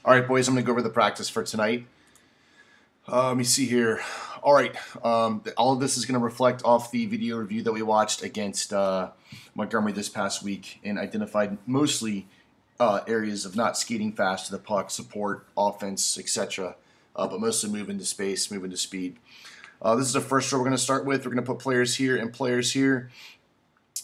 All right, boys, I'm going to go over the practice for tonight. Let me see here. All right, all of this is going to reflect off the video review that we watched against Montgomery this past week and identified mostly areas of not skating fast to the puck, support, offense, etc., but mostly moving to space, moving to speed. This is the first drill we're going to start with. We're going to put players here and players here.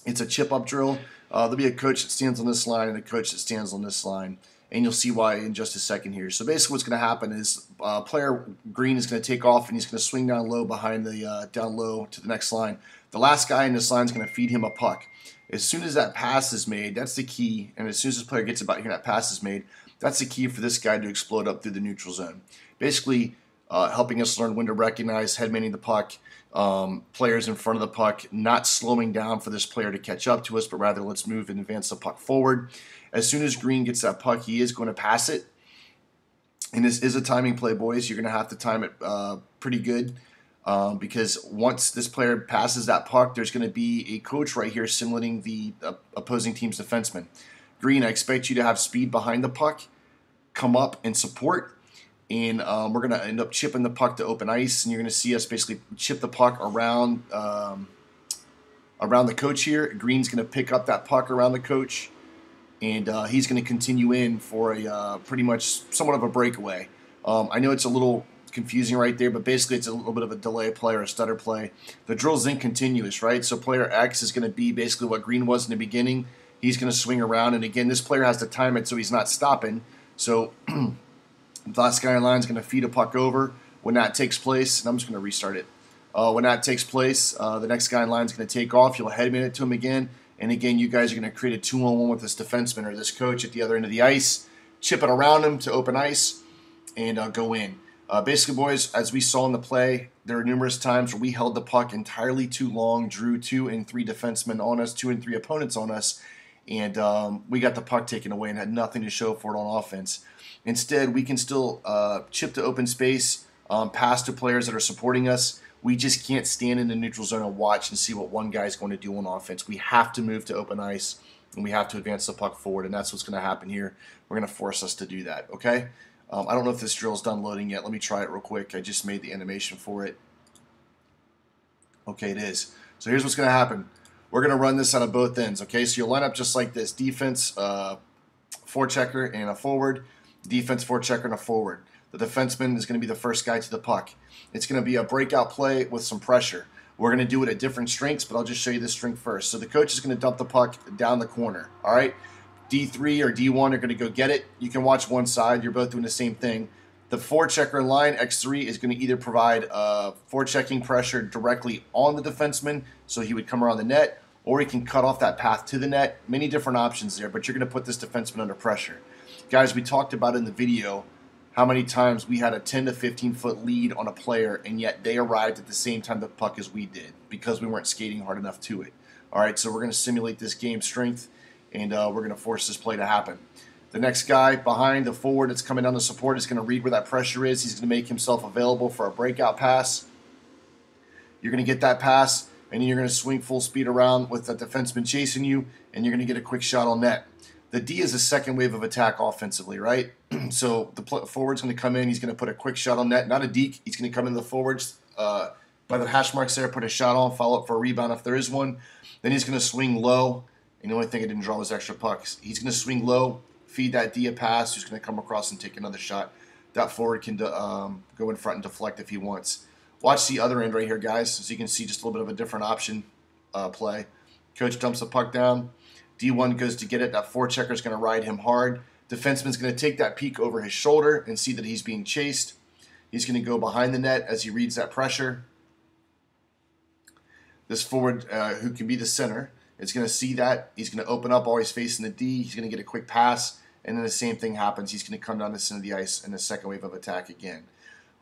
It's a chip-up drill. There'll be a coach that stands on this line and a coach that stands on this line. And you'll see why in just a second here. So basically what's going to happen is player green is going to take off and he's going to swing down low behind the down low to the next line. The last guy in this line is going to feed him a puck. As soon as that pass is made, that's the key. And as soon as this player gets about here and that pass is made, that's the key for this guy to explode up through the neutral zone. Basically helping us learn when to recognize head manning the puck, players in front of the puck, not slowing down for this player to catch up to us, but rather let's move and advance the puck forward. As soon as Green gets that puck, he is going to pass it. And this is a timing play, boys. You're going to have to time it pretty good because once this player passes that puck, there's going to be a coach right here simulating the opposing team's defenseman. Green, I expect you to have speed behind the puck, come up and support. And we're going to end up chipping the puck to open ice, and you're going to see us basically chip the puck around the coach here. Green's going to pick up that puck around the coach, and he's going to continue in for a pretty much somewhat of a breakaway. I know it's a little confusing right there, but basically it's a little bit of a delay play or a stutter play. The drill's incontinuous, right? So player X is going to be basically what Green was in the beginning. He's going to swing around, and again, this player has to time it so he's not stopping. So the last guy in line is going to feed a puck over. When that takes place, and I'm just going to restart it. When that takes place, the next guy in line is going to take off. You'll headman it to him again. And again, you guys are going to create a 2-on-1 with this defenseman or this coach at the other end of the ice. Chip it around him to open ice and go in. Basically, boys, as we saw in the play, there were numerous times where we held the puck entirely too long, drew 2 and 3 defensemen on us, 2 and 3 opponents on us, and we got the puck taken away and had nothing to show for it on offense. Instead, we can still chip to open space, pass to players that are supporting us. We just can't stand in the neutral zone and watch and see what one guy is going to do on offense. We have to move to open ice, and we have to advance the puck forward, and that's what's going to happen here. We're going to force us to do that, okay? I don't know if this drill is done loading yet. Let me try it real quick. I just made the animation for it. Okay, it is. So here's what's going to happen. We're going to run this out of both ends, okay? So you'll line up just like this. Defense, forechecker, and a forward. Defense, forechecker, and a forward. The defenseman is going to be the first guy to the puck. It's going to be a breakout play with some pressure. We're going to do it at different strengths, but I'll just show you this strength first. So the coach is going to dump the puck down the corner, all right? D3 or D1 are going to go get it. You can watch one side. You're both doing the same thing. The forechecker in line, X3, is going to either provide forechecking pressure directly on the defenseman, so he would come around the net, or he can cut off that path to the net. Many different options there, but you're going to put this defenseman under pressure. Guys, we talked about in the video how many times we had a 10 to 15 foot lead on a player, and yet they arrived at the same time the puck as we did because we weren't skating hard enough to it. All right, so we're going to simulate this game strength, and we're going to force this play to happen. The next guy behind the forward that's coming down the support is going to read where that pressure is. He's going to make himself available for a breakout pass. You're going to get that pass, and then you're going to swing full speed around with that defenseman chasing you, and you're going to get a quick shot on net. The D is a second wave of attack offensively, right? So the forward's going to come in. He's going to put a quick shot on net, not a deke. He's going to come in the forwards by the hash marks there, put a shot on, follow up for a rebound if there is one. Then he's going to swing low. And the only thing I didn't draw was extra pucks. He's going to swing low, feed that D a pass, who's going to come across and take another shot. That forward can go in front and deflect if he wants. Watch the other end right here, guys, so you can see just a little bit of a different option play. Coach dumps the puck down. D1 goes to get it. That forechecker is going to ride him hard. Defenseman's going to take that peek over his shoulder and see that he's being chased. He's going to go behind the net as he reads that pressure. This forward, who can be the center, is going to see that. He's going to open up, always facing the D. He's going to get a quick pass, and then the same thing happens. He's going to come down the center of the ice in the second wave of attack again.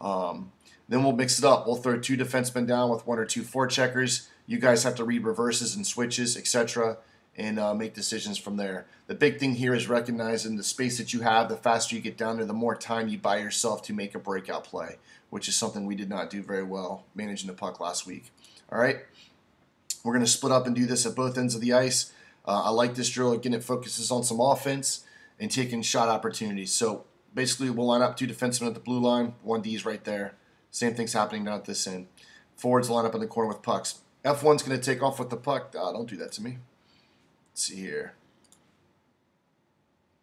Then we'll mix it up. We'll throw 2 defensemen down with 1 or 2 forecheckers. You guys have to read reverses and switches, etc., and make decisions from there. The big thing here is recognizing the space that you have. The faster you get down there, the more time you buy yourself to make a breakout play, which is something we did not do very well managing the puck last week. All right, we're going to split up and do this at both ends of the ice. I like this drill. Again, it focuses on some offense and taking shot opportunities. So Basically, we'll line up 2 defensemen at the blue line. 1D is right there. Same thing's happening down at this end. Forwards line up in the corner with pucks. F1's going to take off with the puck. Don't do that to me. Let's see here.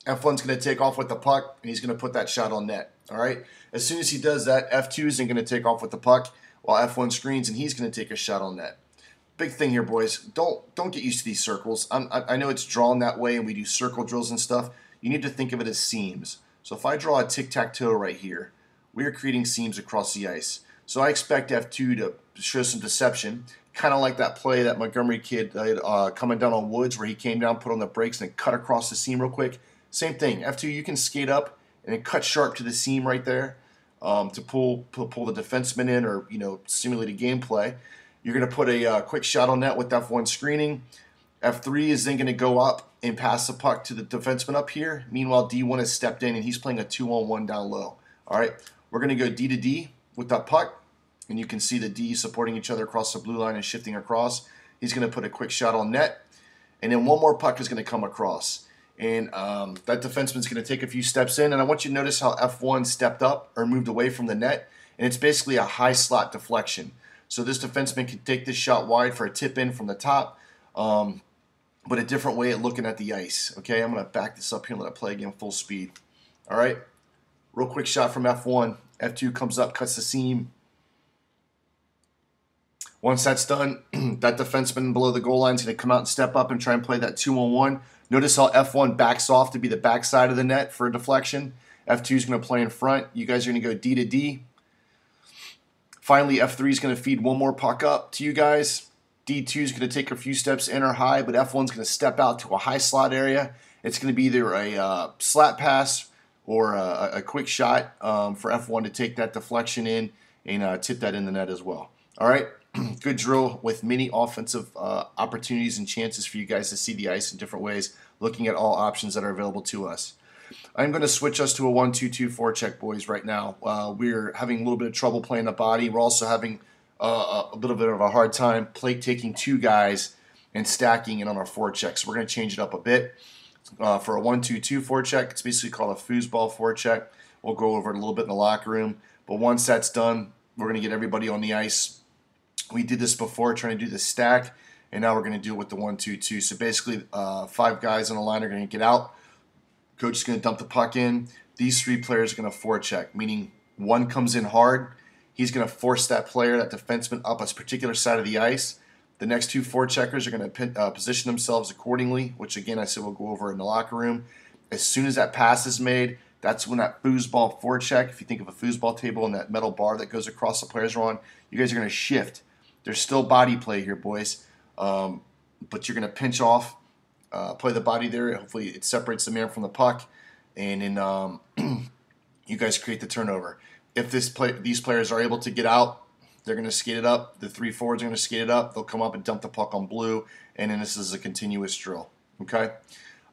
F1's going to take off with the puck, and he's going to put that shot on net. All right. As soon as he does that, F2 isn't going to take off with the puck while F1 screens, and he's going to take a shot on net. Big thing here, boys. Don't get used to these circles. I know it's drawn that way, and we do circle drills and stuff. You need to think of it as seams. So if I draw a tic-tac-toe right here, we are creating seams across the ice. So I expect F2 to show some deception, kind of like that play that Montgomery kid coming down on Woods, where he came down, put on the brakes, and then cut across the seam real quick. Same thing. F2, you can skate up and then cut sharp to the seam right there to pull the defenseman in, or simulate a gameplay. You're going to put a quick shot on net with F1 screening. F3 is then going to go up and pass the puck to the defenseman up here. Meanwhile, D1 has stepped in, and he's playing a 2-on-1 down low. All right, we're going to go D to D with that puck, and you can see the D supporting each other across the blue line and shifting across. He's going to put a quick shot on net, and then one more puck is going to come across. And that defenseman's going to take a few steps in, and I want you to notice how F1 stepped up or moved away from the net, and it's basically a high slot deflection. So this defenseman can take this shot wide for a tip in from the top, but a different way at looking at the ice. Okay, I'm going to back this up here and let it play again full speed. All right, real quick shot from F1. F2 comes up, cuts the seam. Once that's done, that defenseman below the goal line is going to come out and step up and try and play that 2-on-1. Notice how F1 backs off to be the backside of the net for a deflection. F2 is going to play in front. You guys are going to go D to D. Finally, F3 is going to feed one more puck up to you guys. D2 is going to take a few steps in or high, but F1 is going to step out to a high slot area. It's going to be either a slat pass or a quick shot for F1 to take that deflection in and tip that in the net as well. All right, good drill with many offensive opportunities and chances for you guys to see the ice in different ways, looking at all options that are available to us. I'm going to switch us to a 1-2-2 forecheck, boys, right now. We're having a little bit of trouble playing the body. We're also having a little bit of a hard time taking 2 guys and stacking it on our forecheck. So we're going to change it up a bit. For a 1-2-2 forecheck, it's basically called a foosball forecheck. We'll go over it a little bit in the locker room. But once that's done, we're going to get everybody on the ice. We did this before, trying to do the stack, and now we're going to do it with the 1-2-2. So basically, 5 guys on the line are going to get out. Coach is going to dump the puck in. These 3 players are going to forecheck, meaning one comes in hard. He's going to force that player, that defenseman, up a particular side of the ice. The next 2 forecheckers are going to position themselves accordingly, which, again, I said we'll go over in the locker room. As soon as that pass is made, that's when that foosball forecheck, if you think of a foosball table and that metal bar that goes across the players are on, you guys are going to shift. There's still body play here, boys, but you're going to pinch off. Play the body there. Hopefully it separates the man from the puck, and then you guys create the turnover. If these players are able to get out, they're going to skate it up. The 3 forwards are going to skate it up. They'll come up and dump the puck on blue, and then this is a continuous drill. Okay.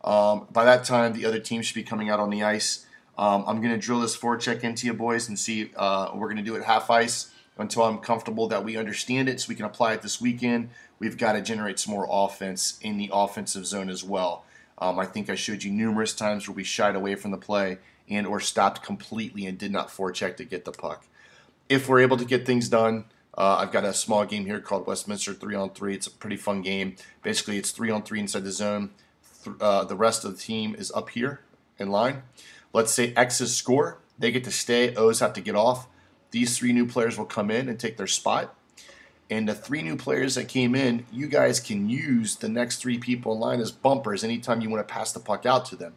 By that time, the other team should be coming out on the ice. I'm going to drill this forecheck into you, boys, and see. We're going to do it half ice until I'm comfortable that we understand it, so we can apply it this weekend. We've got to generate some more offense in the offensive zone as well. I think I showed you numerous times where we shied away from the play and or stopped completely and did not forecheck to get the puck. If we're able to get things done, I've got a small game here called Westminster 3-on-3. It's a pretty fun game. Basically, it's 3-on-3 inside the zone. The rest of the team is up here in line. Let's say X's score. They get to stay. O's have to get off. These 3 new players will come in and take their spot. And the 3 new players that came in, you guys can use the next 3 people in line as bumpers anytime you want to pass the puck out to them.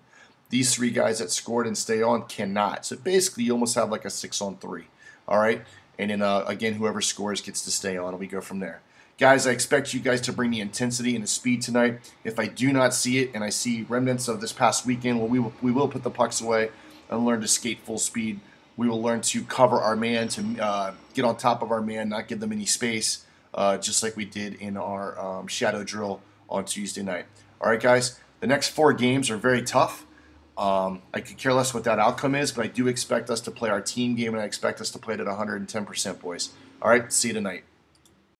These 3 guys that scored and stay on cannot. So basically, you almost have like a 6-on-3. All right? And then, again, whoever scores gets to stay on, and we go from there. Guys, I expect you guys to bring the intensity and the speed tonight. If I do not see it, and I see remnants of this past weekend, well, we will put the pucks away and learn to skate full speed. We will learn to cover our man, to get on top of our man, not give them any space, just like we did in our shadow drill on Tuesday night. All right, guys, the next 4 games are very tough. I could care less what that outcome is, but I do expect us to play our team game, and I expect us to play it at 110%, boys. All right, see you tonight.